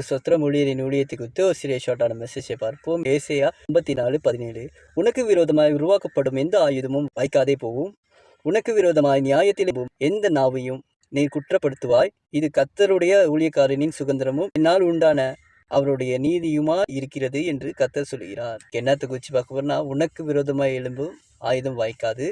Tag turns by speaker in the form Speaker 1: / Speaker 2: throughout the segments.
Speaker 1: சொத்திரம் ஊழியரின் ஊழியத்தை குறித்து ஒரு சிறிய ஷார்ட்டான மெசேஜை பார்ப்போம். ஏசாயா 54:17. உனக்கு விரோதமாய் உருவாக்கப்படும் எந்த ஆயுதமும் வாய்க்காதே போகும். உனக்கு விரோதமாய் நியாயத்தில் எந்த நாவையும் நீ குற்றப்படுத்துவாய். இது கர்த்தருடைய ஊழியக்காரனின் சுதந்திரமும் என்னால் உண்டான அவருடைய நீதியுமா இருக்கிறது என்று கர்த்தர் சொல்கிறார். என்னத்தை குறித்து பார்க்க போறோம்னா, உனக்கு விரோதமாய் எழும்பும் ஆயுதம் வாய்க்காது.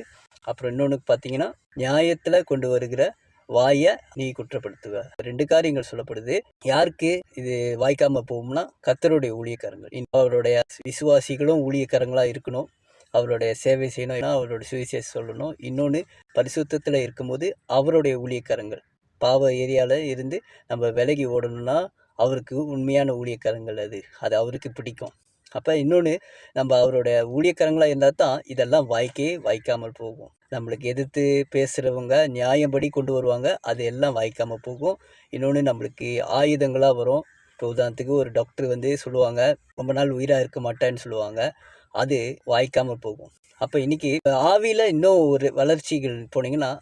Speaker 1: அப்புறம் இன்னொன்று பார்த்தீங்கன்னா, நியாயத்தில் கொண்டு வருகிற வாயை நீ குற்றப்படுத்துவ. 2 காரியங்கள் சொல்லப்படுது. யாருக்கு இது வாய்க்காம போகும்னா, கர்த்தருடைய ஊழியக்காரங்கள். அவருடைய விசுவாசிகளும் ஊழியக்காரங்களா இருக்கணும். அவருடைய சேவை செய்யணும், அவருடைய சுவிசேஷம் சொல்லணும். இன்னொன்று, பரிசுத்தத்தில் இருக்கும்போது அவருடைய ஊழியக்காரங்கள் பாவ ஏரியாவில் இருந்து நம்ம விலகி ஓடணும்னா அவருக்கு உண்மையான ஊழியக்காரங்கள் அது அவருக்கு பிடிக்கும். அப்போ இன்னொன்று, நம்ம அவருடைய ஊழியக்காரங்களாக இருந்தால் தான் இதெல்லாம் வாய்க்காமல் போகும். நம்மளுக்கு எதிர்த்து பேசுகிறவங்க நியாயப்படி கொண்டு வருவாங்க, அது எல்லாம் வாய்க்காமல் போகும். இன்னொன்று, நம்மளுக்கு ஆயுதங்களாக வரும். இப்போ உதாரணத்துக்கு ஒரு டாக்டர் சொல்லுவாங்க, ரொம்ப நாள் உயிராக இருக்க மாட்டேன்னு சொல்லுவாங்க, அது வாய்க்காமல் போகும். அப்போ இன்றைக்கி ஆவியில் இன்னும் ஒரு வளர்ச்சிகள் போனீங்கன்னா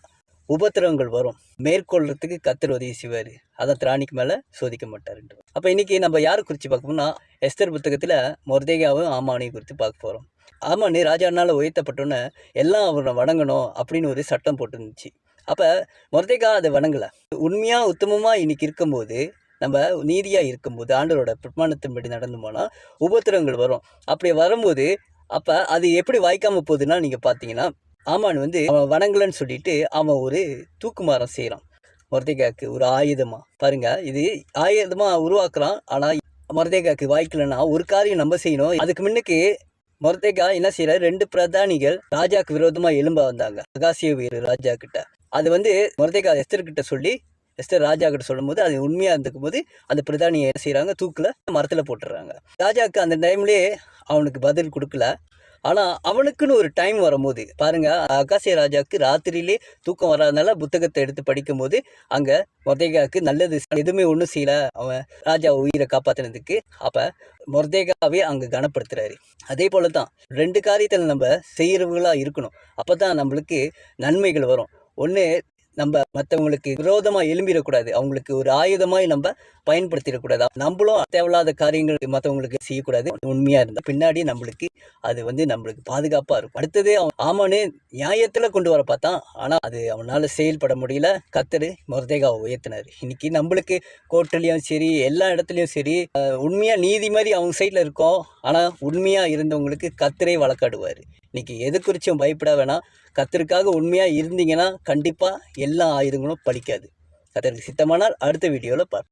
Speaker 1: உபத்திரவங்கள் வரும். மேற்கொள்றதுக்கு கர்த்தர் உதவி செய்வார். அதான் திராணிக்கு மேலே சோதிக்க மாட்டாருன்ற. அப்போ இன்றைக்கி நம்ம யாரை குறித்து பார்க்கணும்னா, எஸ்தர் புத்தகத்தில் மொர்தெகாவும் ஆமானையும் குறித்து பார்க்க போகிறோம். ஆமான் ராஜானால் உயர்த்தப்பட்டோன்னே எல்லாம் அவரை வணங்கணும் அப்படின்னு ஒரு சட்டம் போட்டுருந்துச்சு. அப்போ மொர்தெகா அதை வணங்கலை. உண்மையாக உத்தமமாக இன்றைக்கி இருக்கும்போது, நம்ம நீதியாக இருக்கும்போது, ஆண்டவரோட பிரமாணத்தின்படி நடந்து போனால் உபத்திரவங்கள் வரும். அப்படி வரும்போது அப்போ அது எப்படி வாய்க்காமல் போகுதுன்னா, நீங்கள் பார்த்தீங்கன்னா, ஆமான் அவன் வணங்கலன்னு சொல்லிட்டு அவன் ஒரு தூக்குமாரம் செய்கிறான் மொர்தெகாவுக்கு, ஒரு ஆயுதமாக. பாருங்கள், இது ஆயுதமாக உருவாக்குறான். ஆனால் மொர்தெகாவுக்கு வாய்க்கலன்னா ஒரு காரியம் நம்ம செய்யணும். அதுக்கு முன்னுக்கு மொர்தெகா என்ன செய்யற, 2 பிரதானிகள் ராஜாவுக்கு விரோதமாக எழும்ப வந்தாங்க, அகாசிய ராஜா கிட்ட. அது மொர்தெகா எஸ்தர்கிட்ட சொல்லி, எஸ்தர் ராஜா கிட்ட சொல்லும் போது அது உண்மையாக இருந்துக்கும் போது அந்த பிரதானியை என்ன செய்கிறாங்க, தூக்கில் மரத்தில் போட்டுடுறாங்க. ராஜாவுக்கு அந்த டைம்லேயே அவனுக்கு பதில் கொடுக்கல. ஆனால் அவனுக்குன்னு ஒரு டைம் வரும்போது பாருங்கள், அகாசிய ராஜாவுக்கு ராத்திரியிலே தூக்கம் வராதனால புத்தகத்தை எடுத்து படிக்கும்போது அங்கே மொர்தெகாவுக்கு நல்லது எதுவுமே ஒன்றும் செய்யலை, அவன் ராஜா உயிரை காப்பாற்றினதுக்கு. அப்போ மொர்தெகாவே அங்கே கனப்படுத்துகிறாரு. அதே போல் தான் 2 காரியத்தில் நம்ம செய்கிறவங்களாக இருக்கணும். அப்போ தான் நம்மளுக்கு நன்மைகள் வரும். ஒன்று, நம்ம மற்றவங்களுக்கு விரோதமாக எழும்பிடக்கூடாது, அவங்களுக்கு ஒரு ஆயுதமாய் நம்ம பயன்படுத்திடக்கூடாது. நம்மளும் தேவையில்லாத காரியங்கள் மற்றவங்களுக்கு செய்யக்கூடாது. உண்மையாக இருந்தால் பின்னாடி நம்மளுக்கு அது நம்மளுக்கு பாதுகாப்பாக இருக்கும். அடுத்தது, ஆமானே நியாயத்தில் கொண்டு வர பார்த்தான், ஆனால் அது அவனால் செயல்பட முடியல. கர்த்தர் மொர்தெகாவை உயர்த்தினார். இன்னைக்கு நம்மளுக்கு கோர்ட்லேயும் சரி, எல்லா இடத்துலையும் சரி, உண்மையாக நீதி மாதிரி அவங்க சைடில் இருக்கோம். ஆனால் உண்மையாக இருந்தவங்களுக்கு கர்த்தரே வழக்காடுவார். இன்னைக்கு எது குறித்தும் பயப்பட வேணாம். கர்த்தருக்காக உண்மையாக இருந்தீங்கன்னா கண்டிப்பாக எல்லா ஆயுதங்களும் பலிக்காது. கர்த்தருக்கு சித்தமானால் அடுத்த வீடியோவில் பார்ப்போம்.